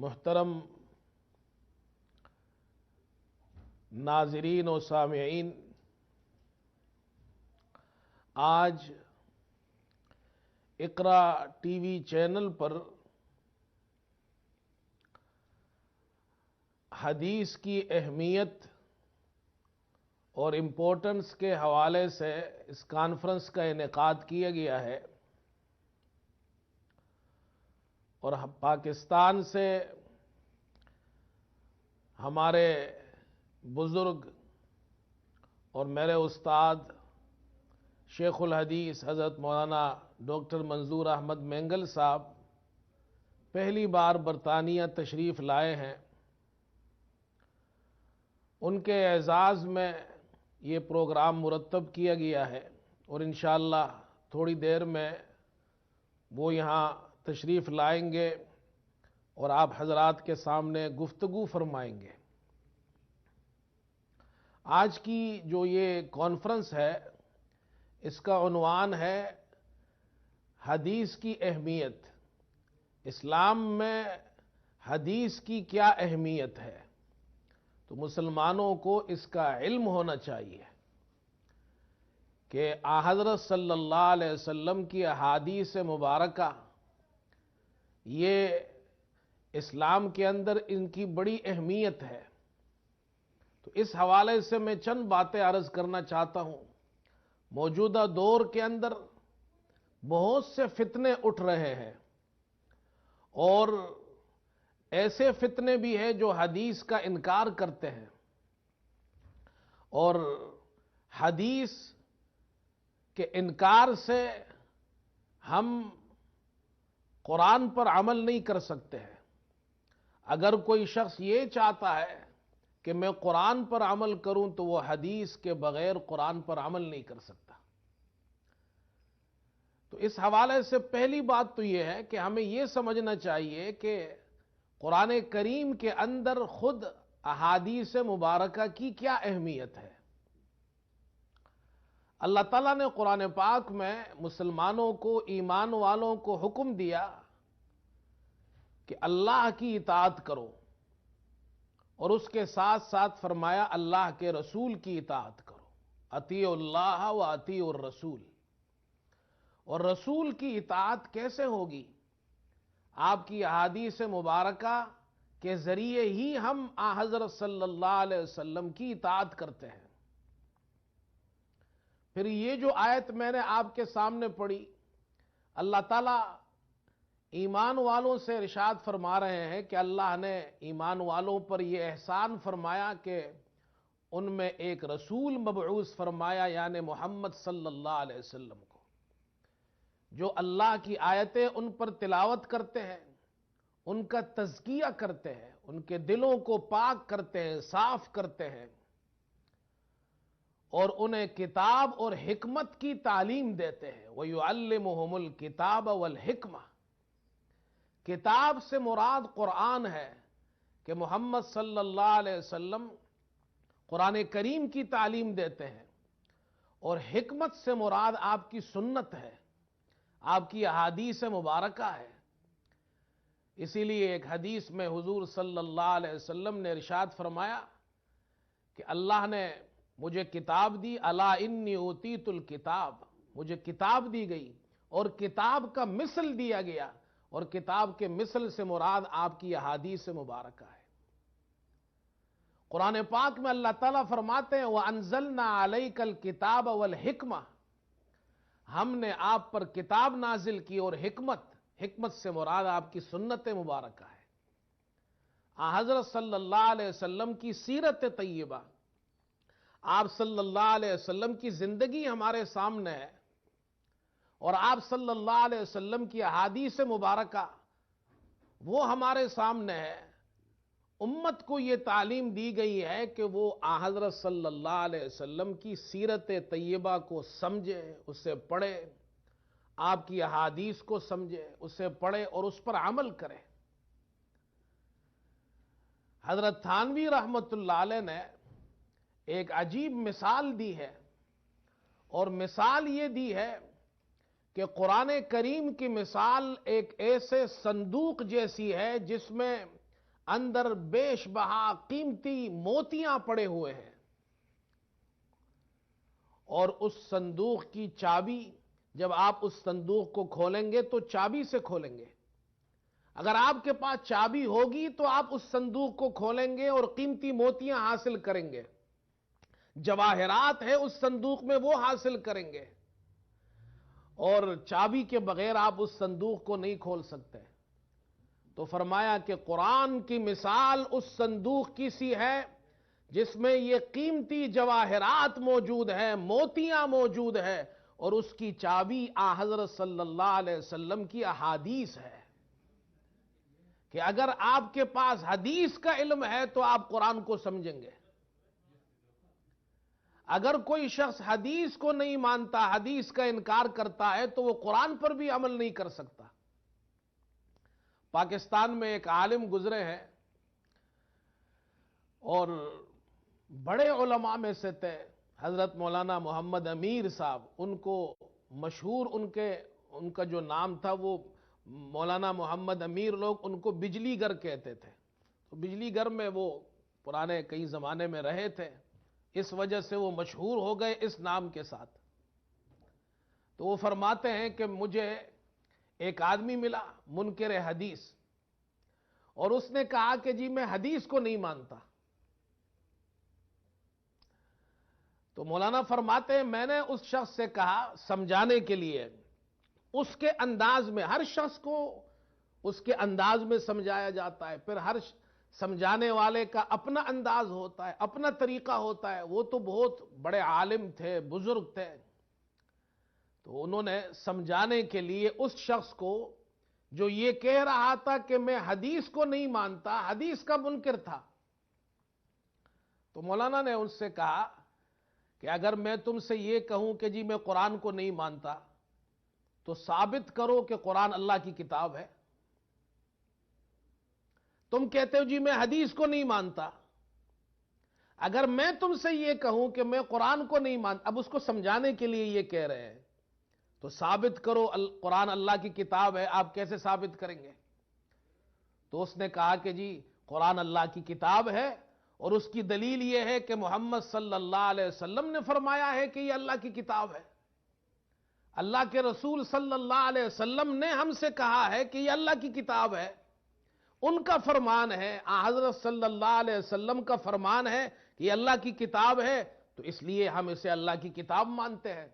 محترم ناظرین و سامعین، آج اقرا ٹی وی چینل پر حدیث کی اہمیت اور امپورٹنس کے حوالے سے اس کانفرنس کا انعقاد کیا گیا ہے، اور پاکستان سے ہمارے بزرگ اور میرے استاد شیخ الحدیث حضرت مولانا ڈاکٹر منظور احمد مینگل صاحب پہلی بار برطانیہ تشریف لائے ہیں۔ ان کے اعزاز میں یہ پروگرام مرتب کیا گیا ہے، اور انشاءاللہ تھوڑی دیر میں وہ یہاں تشریف لائیں گے اور آپ حضرات کے سامنے گفتگو فرمائیں گے۔ آج کی جو یہ کانفرنس ہے، اس کا عنوان ہے حدیث کی اہمیت، اسلام میں حدیث کی کیا اہمیت ہے۔ تو مسلمانوں کو اس کا علم ہونا چاہیے کہ حضرت صلی اللہ علیہ وسلم کی احادیث مبارکہ یہ اسلام کے اندر ان کی بڑی اہمیت ہے۔ تو اس حوالے سے میں چند باتیں عرض کرنا چاہتا ہوں۔ موجودہ دور کے اندر بہت سے فتنے اٹھ رہے ہیں، اور ایسے فتنے بھی ہیں جو حدیث کا انکار کرتے ہیں، اور حدیث کے انکار سے ہم قرآن پر عمل نہیں کر سکتے ہیں۔ اگر کوئی شخص یہ چاہتا ہے کہ میں قرآن پر عمل کروں تو وہ حدیث کے بغیر قرآن پر عمل نہیں کر سکتا۔ تو اس حوالے سے پہلی بات تو یہ ہے کہ ہمیں یہ سمجھنا چاہیے کہ قرآن کریم کے اندر خود احادیث مبارکہ کی کیا اہمیت ہے۔ اللہ تعالیٰ نے قرآن پاک میں مسلمانوں کو، ایمان والوں کو حکم دیا کہ اللہ کی اطاعت کرو، اور اس کے ساتھ ساتھ فرمایا اللہ کے رسول کی اطاعت کرو، اطیعوا اللہ و اطیعوا الرسول۔ اور رسول کی اطاعت کیسے ہوگی؟ آپ کی احادیث مبارکہ کے ذریعے ہی ہم حضرت صلی اللہ علیہ وسلم کی اطاعت کرتے ہیں۔ پھر یہ جو آیت میں نے آپ کے سامنے پڑھی، اللہ تعالیٰ ایمان والوں سے ارشاد فرما رہے ہیں کہ اللہ نے ایمان والوں پر یہ احسان فرمایا کہ ان میں ایک رسول مبعوث فرمایا، یعنی محمد صلی اللہ علیہ وسلم کو، جو اللہ کی آیتیں ان پر تلاوت کرتے ہیں، ان کا تزکیہ کرتے ہیں، ان کے دلوں کو پاک کرتے ہیں، صاف کرتے ہیں، اور انہیں کتاب اور حکمت کی تعلیم دیتے ہیں۔ وَيُعَلِّمُهُمُ الْكِتَابَ وَالْحِكْمَةَ۔ کتاب سے مراد قرآن ہے کہ محمد صلی اللہ علیہ وسلم قرآن کریم کی تعلیم دیتے ہیں، اور حکمت سے مراد آپ کی سنت ہے، آپ کی احادیث مبارکہ ہے۔ اسی لیے ایک حدیث میں حضور صلی اللہ علیہ وسلم نے ارشاد فرمایا کہ اللہ نے مجھے کتاب دی، الا انی اوتیت الکتاب، مجھے کتاب دی گئی، اور کتاب کا مثل دیا گیا، اور کتاب کے مثل سے مراد آپ کی احادیث مبارکہ ہے۔ قرآن پاک میں اللہ تعالیٰ فرماتے ہیں وَأَنزَلْنَا عَلَيْكَ الْكِتَابَ وَالْحِكْمَةَ، ہم نے آپ پر کتاب نازل کی اور حکمت سے مراد آپ کی سنت مبارکہ ہے۔ حضرت صلی اللہ علیہ وسلم کی سیرت طیبہ، آپ صلی اللہ علیہ وسلم کی زندگی ہمارے سامنے ہے، اور آپ صلی اللہ علیہ وسلم کی احادیث مبارکہ وہ ہمارے سامنے ہے۔ امت کو یہ تعلیم دی گئی ہے کہ وہ حضرت صلی اللہ علیہ وسلم کی سیرت طیبہ کو سمجھے، اسے پڑھے، آپ کی احادیث کو سمجھے، اسے پڑھے اور اس پر عمل کرے۔ حضرت تھانوی رحمت اللہ علیہ نے ایک عجیب مثال دی ہے، اور مثال یہ دی ہے کہ قرآن کریم کی مثال ایک ایسے صندوق جیسی ہے جس میں اندر بیش بہا قیمتی موتیاں پڑے ہوئے ہیں، اور اس صندوق کی چابی، جب آپ اس صندوق کو کھولیں گے تو چابی سے کھولیں گے۔ اگر آپ کے پاس چابی ہوگی تو آپ اس صندوق کو کھولیں گے اور قیمتی موتیاں حاصل کریں گے، جواہرات ہے اس صندوق میں وہ حاصل کریں گے، اور چابی کے بغیر آپ اس صندوق کو نہیں کھول سکتے۔ تو فرمایا کہ قرآن کی مثال اس صندوق کی سی ہے جس میں یہ قیمتی جواہرات موجود ہیں، موتیاں موجود ہیں، اور اس کی چابی حضرت صلی اللہ علیہ وسلم کی احادیث ہے، کہ اگر آپ کے پاس حدیث کا علم ہے تو آپ قرآن کو سمجھیں گے۔ اگر کوئی شخص حدیث کو نہیں مانتا، حدیث کا انکار کرتا ہے، تو وہ قرآن پر بھی عمل نہیں کر سکتا۔ پاکستان میں ایک عالم گزرے ہیں اور بڑے علماء میں سے تھے، حضرت مولانا محمد امیر صاحب، ان کو مشہور ان کا جو نام تھا وہ مولانا محمد امیر، لوگ ان کو بجلی گر کہتے تھے۔ تو بجلی گر میں وہ پرانے کئی زمانے میں رہے تھے، اس وجہ سے وہ مشہور ہو گئے اس نام کے ساتھ۔ تو وہ فرماتے ہیں کہ مجھے ایک آدمی ملا منکر حدیث، اور اس نے کہا کہ جی میں حدیث کو نہیں مانتا۔ تو مولانا فرماتے ہیں میں نے اس شخص سے کہا سمجھانے کے لیے، اس کے انداز میں، ہر شخص کو اس کے انداز میں سمجھایا جاتا ہے، پھر ہر سمجھانے والے کا اپنا انداز ہوتا ہے، اپنا طریقہ ہوتا ہے۔ وہ تو بہت بڑے عالم تھے، بزرگ تھے، تو انہوں نے سمجھانے کے لیے اس شخص کو جو یہ کہہ رہا تھا کہ میں حدیث کو نہیں مانتا، حدیث کا منکر تھا، تو مولانا نے اس سے کہا کہ اگر میں تم سے یہ کہوں کہ جی میں قرآن کو نہیں مانتا، تو ثابت کرو کہ قرآن اللہ کی کتاب ہے۔ تم کہتے ہو جی میں حدیث کو نہیں مانتا، اگر میں تم سے یہ کہوں کہ میں قرآن کو نہیں مانتا، اب اس کو سمجھانے کے لیے یہ کہہ رہے ہیں، تو ثابت کرو قرآن اللہ کی کتاب ہے۔ آپ کیسے ثابت کریں گے؟ تو اس نے کہا کہ جی قرآن اللہ کی کتاب ہے، اور اس کی دلیل یہ ہے کہ محمد صلی اللہ علیہ وسلم نے فرمایا ہے کہ یہ اللہ کی کتاب ہے، اللہ کے رسول صلی اللہ علیہ وسلم نے ہم سے کہا ہے کہ یہ اللہ کی کتاب ہے، ان کا فرمان ہے، حضرت صلی اللہ علیہ وسلم کا فرمان ہے کہ یہ اللہ کی کتاب ہے، تو اس لیے ہم اسے اللہ کی کتاب مانتے ہیں۔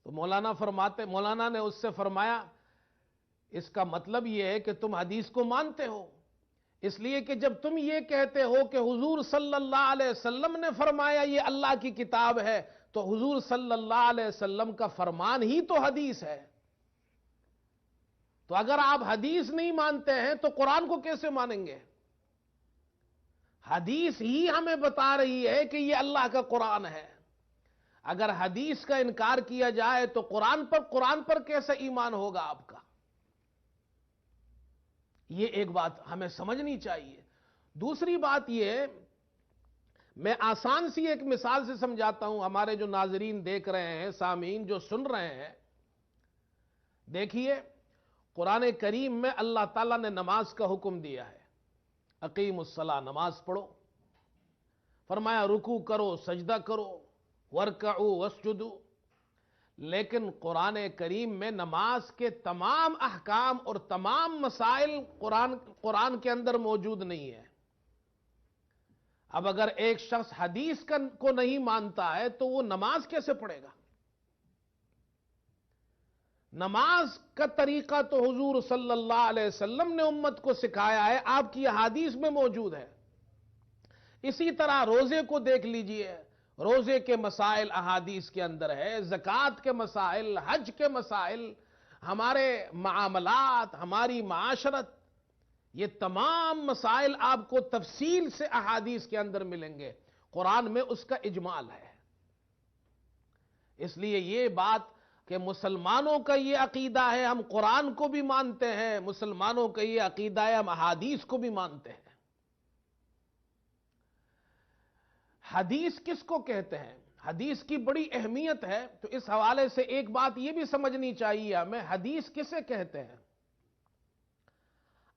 تو مولانا نے اس سے فرمایا اس کا مطلب یہ ہے کہ تم حدیث کو مانتے ہو، اس لیے کہ جب تم یہ کہتے ہو کہ حضور صلی اللہ علیہ وسلم نے فرمایا یہ اللہ کی کتاب ہے، تو حضور صلی اللہ علیہ وسلم کا فرمان ہی تو حدیث ہے۔ تو اگر آپ حدیث نہیں مانتے ہیں تو قرآن کو کیسے مانیں گے؟ حدیث ہی ہمیں بتا رہی ہے کہ یہ اللہ کا قرآن ہے۔ اگر حدیث کا انکار کیا جائے تو قرآن پر کیسے ایمان ہوگا آپ کا؟ یہ ایک بات ہمیں سمجھنی چاہیے۔ دوسری بات یہ، میں آسان سی ایک مثال سے سمجھاتا ہوں، ہمارے جو ناظرین دیکھ رہے ہیں، سامعین جو سن رہے ہیں، دیکھیے قرآن کریم میں اللہ تعالیٰ نے نماز کا حکم دیا ہے، اقیم الصلاۃ، نماز پڑھو، فرمایا رکوع کرو، سجدہ کرو، ورکعوا واسجدوا۔ لیکن قرآن کریم میں نماز کے تمام احکام اور تمام مسائل قرآن کے اندر موجود نہیں ہے۔ اب اگر ایک شخص حدیث کو نہیں مانتا ہے تو وہ نماز کیسے پڑھے گا؟ نماز کا طریقہ تو حضور صلی اللہ علیہ وسلم نے امت کو سکھایا ہے، آپ کی حدیث میں موجود ہے۔ اسی طرح روزے کو دیکھ لیجئے، روزے کے مسائل احادیث کے اندر ہے، زکوٰۃ کے مسائل، حج کے مسائل، ہمارے معاملات، ہماری معاشرت، یہ تمام مسائل آپ کو تفصیل سے احادیث کے اندر ملیں گے، قرآن میں اس کا اجمال ہے۔ اس لیے یہ بات کہ مسلمانوں کا یہ عقیدہ ہے ہم قرآن کو بھی مانتے ہیں، مسلمانوں کا یہ عقیدہ ہے ہم احادیث کو بھی مانتے ہیں۔ حدیث کس کو کہتے ہیں؟ حدیث کی بڑی اہمیت ہے، تو اس حوالے سے ایک بات یہ بھی سمجھنی چاہیے ہمیں، حدیث کسے کہتے ہیں؟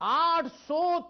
800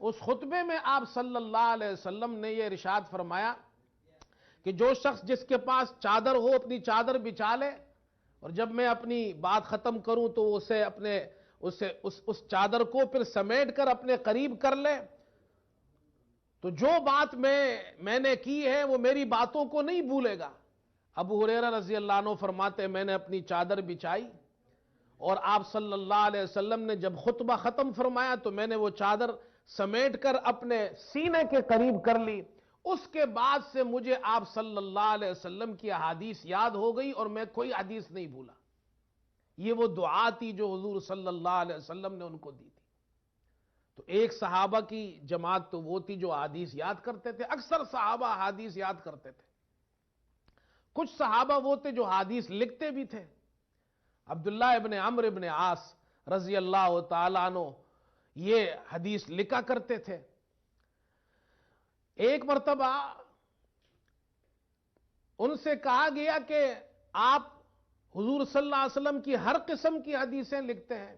اس خطبے میں آپ صلی اللہ علیہ وسلم نے یہ ارشاد فرمایا کہ جو شخص جس کے پاس چادر ہو اپنی چادر بچھا لے، اور جب میں اپنی بات ختم کروں تو اس چادر کو پھر سمیٹ کر اپنے قریب کر لے، تو جو بات میں نے کی ہے وہ میری باتوں کو نہیں بھولے گا۔ ابو ہریرہ رضی اللہ عنہ فرماتے ہیں میں نے اپنی چادر بچھائی اور آپ صلی اللہ علیہ وسلم نے جب خطبہ ختم فرمایا تو میں نے وہ چادر سمیٹ کر اپنے سینے کے قریب کر لی۔ اس کے بعد سے مجھے آپ صلی اللہ علیہ وسلم کی احادیث یاد ہو گئی اور میں کوئی حدیث نہیں بھولا۔ یہ وہ دعا تھی جو حضور صلی اللہ علیہ وسلم نے ان کو دی تھی۔ تو ایک صحابہ کی جماعت تو وہ تھی جو حدیث یاد کرتے تھے، اکثر صحابہ حدیث یاد کرتے تھے۔ کچھ صحابہ وہ تھے جو حدیث لکھتے بھی تھے۔ عبداللہ ابن عمرو ابن عاص رضی اللہ تعالیٰ عنہ یہ حدیث لکھا کرتے تھے۔ ایک مرتبہ ان سے کہا گیا کہ آپ حضور صلی اللہ علیہ وسلم کی ہر قسم کی حدیثیں لکھتے ہیں۔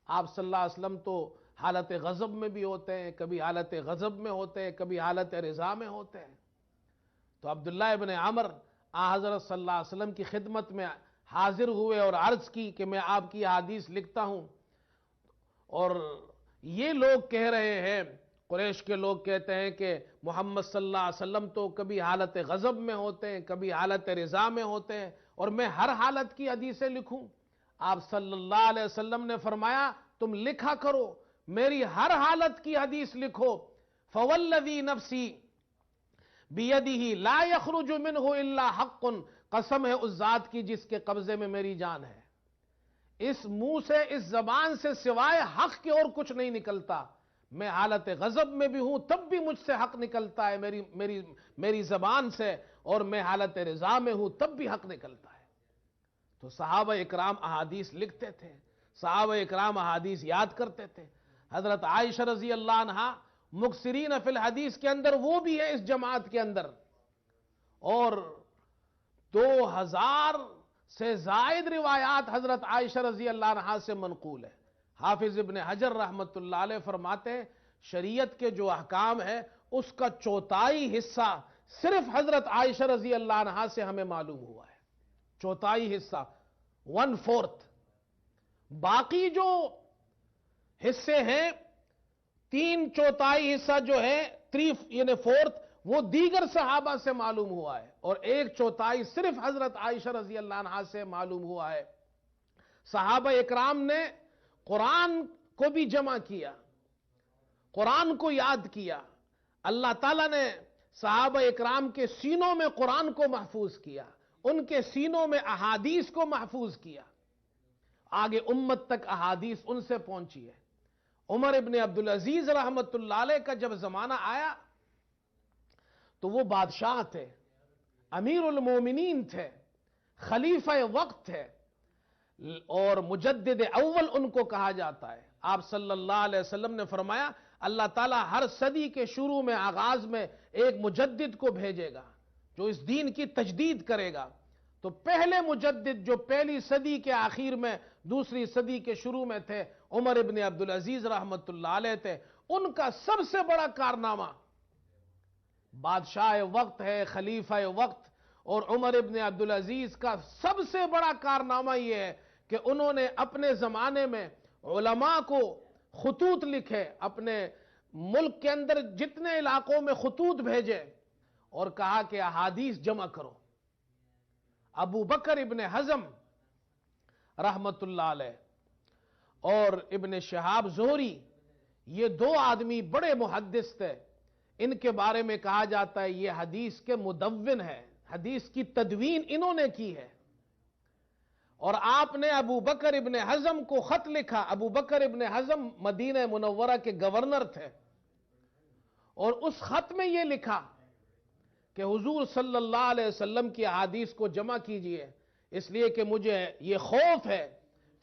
آپ صلی اللہ علیہ وسلم تو حالت غضب میں بھی ہوتے ہیں، کبھی حالت غضب میں ہوتے ہیں، کبھی حالت رضا میں ہوتے ہیں۔ تو عبداللہ ابن عمر حضرت صلی اللہ علیہ وسلم کی خدمت میں حاضر ہوئے اور عرض کی کہ میں آپ کی حدیث لکھتا ہوں، اور یہ لوگ کہہ رہے ہیں، قریش کے لوگ کہتے ہیں کہ محمد صلی اللہ علیہ وسلم تو کبھی حالت غضب میں ہوتے ہیں، کبھی حالت رضا میں ہوتے ہیں، اور میں ہر حالت کی حدیثیں لکھوں؟ آپ صلی اللہ علیہ وسلم نے فرمایا تم لکھا کرو، میری ہر حالت کی حدیث لکھو۔ فوالذی نفسی بیدہ لا یخرج منہ الا حق، قسم ہے اس ذات کی جس کے قبضے میں میری جان ہے، اس منہ سے اس زبان سے سوائے حق کے اور کچھ نہیں نکلتا۔ میں حالت غضب میں بھی ہوں تب بھی مجھ سے حق نکلتا ہے میری زبان سے، اور میں حالت رضا میں ہوں تب بھی حق نکلتا ہے۔ تو صحابہ اکرام احادیث لکھتے تھے، صحابہ اکرام احادیث یاد کرتے تھے۔ حضرت عائشہ رضی اللہ عنہا مکثرین فی الحدیث کے اندر وہ بھی ہے اس جماعت کے اندر، اور 2000 سے زائد روایات حضرت عائشہ رضی اللہ عنہا سے منقول ہے۔ حافظ ابن حجر رحمت اللہ علیہ فرماتے ہیں شریعت کے جو احکام ہے اس کا 1/4 حصہ صرف حضرت عائشہ رضی اللہ عنہا سے ہمیں معلوم ہوا ہے۔ 1/4 حصہ، 1/4، باقی جو حصے ہیں 3/4 حصہ جو ہے 3 یعنی 4 وہ دیگر صحابہ سے معلوم ہوا ہے، اور 1/4 صرف حضرت عائشہ رضی اللہ عنہا سے معلوم ہوا ہے۔ صحابہ اکرام نے قرآن کو بھی جمع کیا، قرآن کو یاد کیا۔ اللہ تعالیٰ نے صحابہ اکرام کے سینوں میں قرآن کو محفوظ کیا، ان کے سینوں میں احادیث کو محفوظ کیا، آگے امت تک احادیث ان سے پہنچی ہے۔ عمر ابن عبدالعزیز رحمت اللہ علیہ کا جب زمانہ آیا تو وہ بادشاہ تھے، امیر المومنین تھے، خلیفہ وقت تھے، اور مجدد اول ان کو کہا جاتا ہے۔ آپ صلی اللہ علیہ وسلم نے فرمایا اللہ تعالیٰ ہر صدی کے شروع میں آغاز میں ایک مجدد کو بھیجے گا جو اس دین کی تجدید کرے گا۔ تو پہلے مجدد جو پہلی صدی کے آخر میں دوسری صدی کے شروع میں تھے عمر ابن عبدالعزیز رحمت اللہ علیہ تھے۔ ان کا سب سے بڑا کارنامہ، بادشاہ وقت ہے، خلیفہ وقت، اور عمر ابن عبدالعزیز کا سب سے بڑا کارنامہ یہ ہے کہ انہوں نے اپنے زمانے میں علماء کو خطوط لکھے، اپنے ملک کے اندر جتنے علاقوں میں خطوط بھیجے اور کہا کہ احادیث جمع کرو۔ ابو بکر ابن حزم رحمت اللہ علیہ اور ابن شہاب زہری، یہ 2 آدمی بڑے محدث تھے، ان کے بارے میں کہا جاتا ہے یہ حدیث کے مدون ہے، حدیث کی تدوین انہوں نے کی ہے۔ اور آپ نے ابو بکر ابن حزم کو خط لکھا۔ ابو بکر ابن حزم مدینہ منورہ کے گورنر تھے، اور اس خط میں یہ لکھا کہ حضور صلی اللہ علیہ وسلم کی احادیث کو جمع کیجئے، اس لیے کہ مجھے یہ خوف ہے،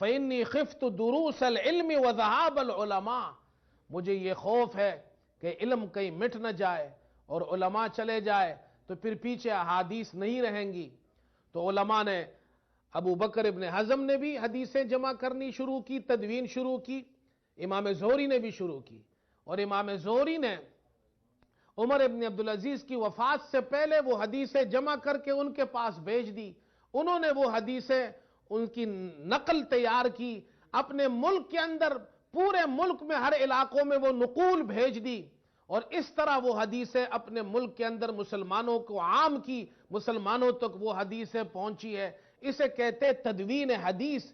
فَإِنِّي خِفْتُ دُرُوسَ الْعِلْمِ وَذَهَابَ الْعُلَمَاءِ، مجھے یہ خوف ہے کہ علم کہیں مٹ نہ جائے اور علماء چلے جائے تو پھر پیچھے احادیث نہیں رہیں گی۔ تو علماء نے، ابو بکر ابن حزم نے بھی حدیثیں جمع کرنی شروع کی، تدوین شروع کی، امام زہری نے بھی شروع کی، اور امام زہری نے عمر ابن عبد العزیز کی وفات سے پہلے وہ حدیثیں جمع کر کے ان کے پاس بھیج دی. انہوں نے وہ حدیثیں ان کی نقل تیار کی, اپنے ملک کے اندر پورے ملک میں ہر علاقوں میں وہ نقول بھیج دی, اور اس طرح وہ حدیثیں اپنے ملک کے اندر مسلمانوں کو عام کی, مسلمانوں تک وہ حدیثیں پہنچی ہے. اسے کہتے تدوین حدیث,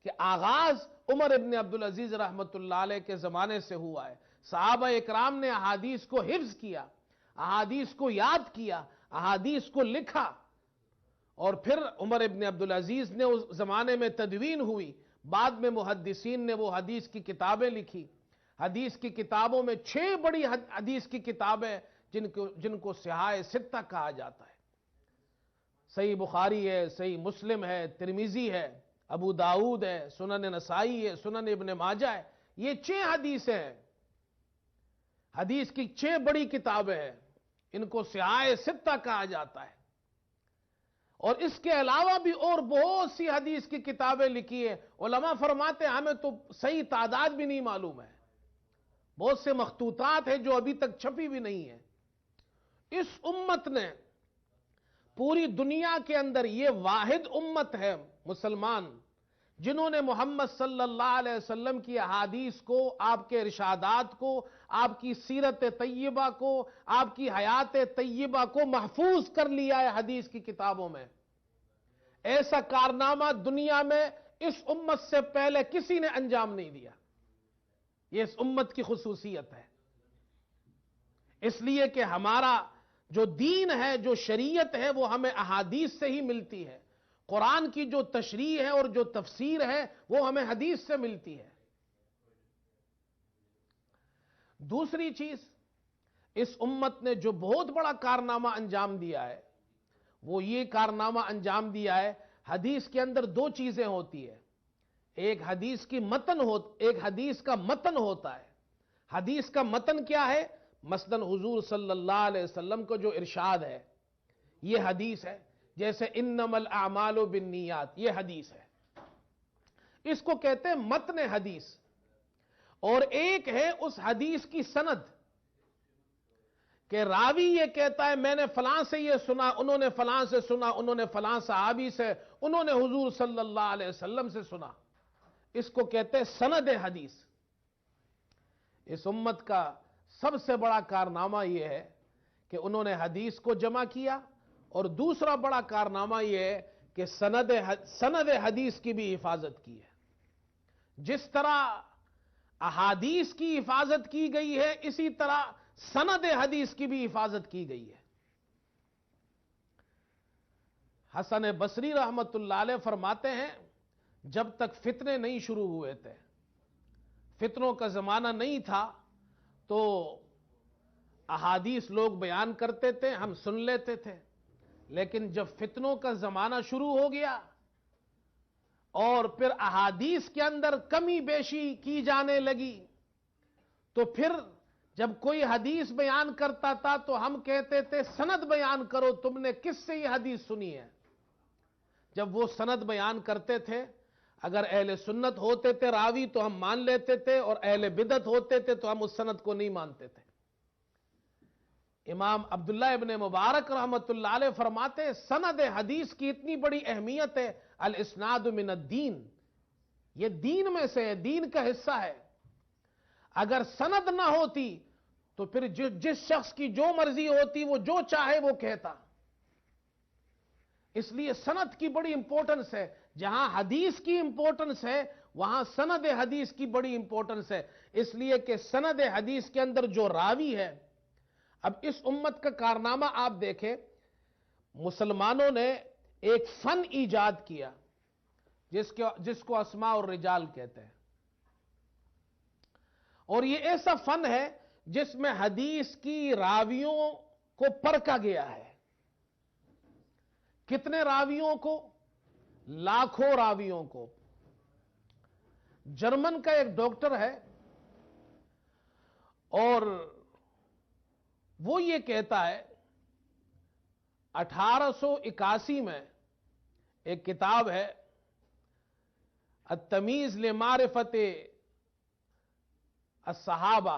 کہ آغاز عمر ابن عبد العزیز رحمت اللہ علیہ کے زمانے سے ہوا ہے. صحابہ اکرام نے احادیث کو حفظ کیا, احادیث کو یاد کیا, احادیث کو لکھا, اور پھر عمر ابن عبد العزیز نے اس زمانے میں تدوین ہوئی. بعد میں محدثین نے وہ حدیث کی کتابیں لکھی. حدیث کی کتابوں میں 6 بڑی حدیث کی کتابیں جن کو صحاح ستہ کہا جاتا ہے. صحیح بخاری ہے, صحیح مسلم ہے, ترمذی ہے, ابو داؤد ہے, سنن نسائی ہے, سنن ابن ماجہ ہے. یہ 6 حدیثیں ہیں, حدیث کی 6 بڑی کتابیں ہیں, ان کو صحاح ستہ کہا جاتا ہے. اور اس کے علاوہ بھی اور بہت سی حدیث کی کتابیں لکھی ہیں. علماء فرماتے ہیں ہمیں تو صحیح تعداد بھی نہیں معلوم ہے, بہت سے مخطوطات ہیں جو ابھی تک چھپی بھی نہیں ہیں. اس امت نے پوری دنیا کے اندر, یہ واحد امت ہے مسلمان جنہوں نے محمد صلی اللہ علیہ وسلم کی احادیث کو, آپ کے ارشادات کو, آپ کی سیرت طیبہ کو, آپ کی حیات طیبہ کو محفوظ کر لیا ہے حدیث کی کتابوں میں. ایسا کارنامہ دنیا میں اس امت سے پہلے کسی نے انجام نہیں دیا. یہ اس امت کی خصوصیت ہے. اس لیے کہ ہمارا جو دین ہے, جو شریعت ہے, وہ ہمیں احادیث سے ہی ملتی ہے. قرآن کی جو تشریح ہے اور جو تفسیر ہے وہ ہمیں حدیث سے ملتی ہے. دوسری چیز, اس امت نے جو بہت بڑا کارنامہ انجام دیا ہے, وہ یہ کارنامہ انجام دیا ہے, حدیث کے اندر 2 چیزیں ہوتی ہیں. ایک حدیث کا متن ہوتا ہے. حدیث کا متن کیا ہے؟ مثلا حضور صلی اللہ علیہ وسلم کو جو ارشاد ہے, یہ حدیث ہے. جیسے انما الاعمال بالنیات, یہ حدیث ہے, اس کو کہتے ہیں متن حدیث. اور ایک ہے اس حدیث کی سند, کہ راوی یہ کہتا ہے میں نے فلاں سے یہ سنا, انہوں نے فلاں سے سنا, انہوں نے فلاں صحابی سے, انہوں نے حضور صلی اللہ علیہ وسلم سے سنا. اس کو کہتے ہیں سند حدیث. اس امت کا سب سے بڑا کارنامہ یہ ہے کہ انہوں نے حدیث کو جمع کیا, اور دوسرا بڑا کارنامہ یہ ہے کہ سند حدیث کی بھی حفاظت کی ہے. جس طرح احادیث کی حفاظت کی گئی ہے, اسی طرح سند حدیث کی بھی حفاظت کی گئی ہے. حسن بصری رحمت اللہ علیہ فرماتے ہیں جب تک فتنے نہیں شروع ہوئے تھے, فتنوں کا زمانہ نہیں تھا, تو احادیث لوگ بیان کرتے تھے, ہم سن لیتے تھے. لیکن جب فتنوں کا زمانہ شروع ہو گیا اور پھر احادیث کے اندر کمی بیشی کی جانے لگی, تو پھر جب کوئی حدیث بیان کرتا تھا تو ہم کہتے تھے سند بیان کرو, تم نے کس سے یہ حدیث سنی ہے. جب وہ سند بیان کرتے تھے, اگر اہل سنت ہوتے تھے راوی تو ہم مان لیتے تھے, اور اہل بدعت ہوتے تھے تو ہم اس سند کو نہیں مانتے تھے. امام عبداللہ ابن مبارک رحمت اللہ علیہ فرماتے ہیں سند حدیث کی اتنی بڑی اہمیت ہے, الاسناد من الدین, یہ دین میں سے ہے, دین کا حصہ ہے. اگر سند نہ ہوتی تو پھر جس شخص کی جو مرضی ہوتی وہ جو چاہے وہ کہتا. اس لیے سند کی بڑی امپورٹنس ہے. جہاں حدیث کی امپورٹنس ہے وہاں سند حدیث کی بڑی امپورٹنس ہے. اس لیے کہ سند حدیث کے اندر جو راوی ہے, اب اس امت کا کارنامہ آپ دیکھیں, مسلمانوں نے ایک فن ایجاد کیا جس کو اسماء الرجال کہتے ہیں. اور یہ ایسا فن ہے جس میں حدیث کی راویوں کو پرکھا گیا ہے. کتنے راویوں کو؟ لاکھوں راویوں کو. جرمن کا ایک ڈاکٹر ہے اور وہ یہ کہتا ہے 1881 میں ایک کتاب ہے التمیز لمعرفت الصحابہ,